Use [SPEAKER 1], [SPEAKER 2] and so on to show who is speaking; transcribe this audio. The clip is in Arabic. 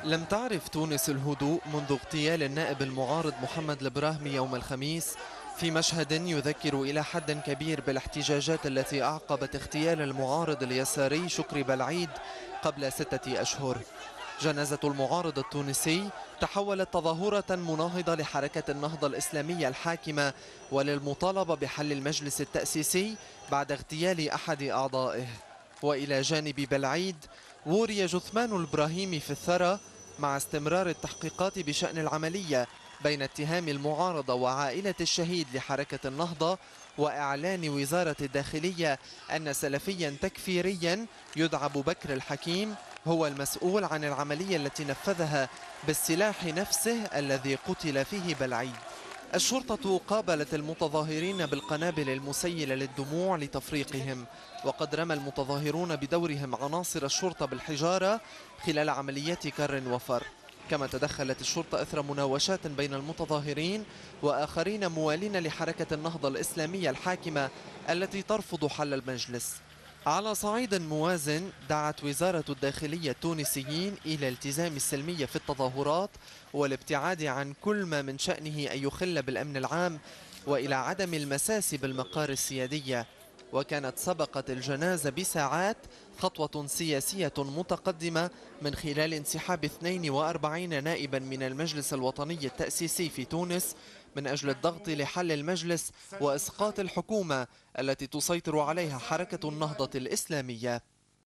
[SPEAKER 1] لم تعرف تونس الهدوء منذ اغتيال النائب المعارض محمد البراهمي يوم الخميس، في مشهد يذكر إلى حد كبير بالاحتجاجات التي أعقبت اغتيال المعارض اليساري شكري بلعيد قبل 6 أشهر. جنازة المعارض التونسي تحولت تظاهرة مناهضة لحركة النهضة الإسلامية الحاكمة وللمطالبة بحل المجلس التأسيسي بعد اغتيال أحد أعضائه. وإلى جانب بلعيد وري جثمان الإبراهيمي في الثرى مع استمرار التحقيقات بشأن العملية بين اتهام المعارضة وعائلة الشهيد لحركة النهضة وإعلان وزارة الداخلية أن سلفيا تكفيريا يدعى أبو بكر الحكيم هو المسؤول عن العملية التي نفذها بالسلاح نفسه الذي قتل فيه بلعيد. الشرطة قابلت المتظاهرين بالقنابل المسيلة للدموع لتفريقهم، وقد رمى المتظاهرون بدورهم عناصر الشرطة بالحجارة خلال عمليات كر وفر. كما تدخلت الشرطة إثر مناوشات بين المتظاهرين وآخرين موالين لحركة النهضة الإسلامية الحاكمة التي ترفض حل المجلس. على صعيد موازن دعت وزارة الداخلية التونسيين إلى التزام السلمية في التظاهرات والابتعاد عن كل ما من شأنه أن يخل بالأمن العام وإلى عدم المساس بالمقار السيادية. وكانت سبقت الجنازة بساعات خطوة سياسية متقدمة من خلال انسحاب 42 نائبا من المجلس الوطني التأسيسي في تونس من أجل الضغط لحل المجلس وإسقاط الحكومة التي تسيطر عليها حركة النهضة الإسلامية.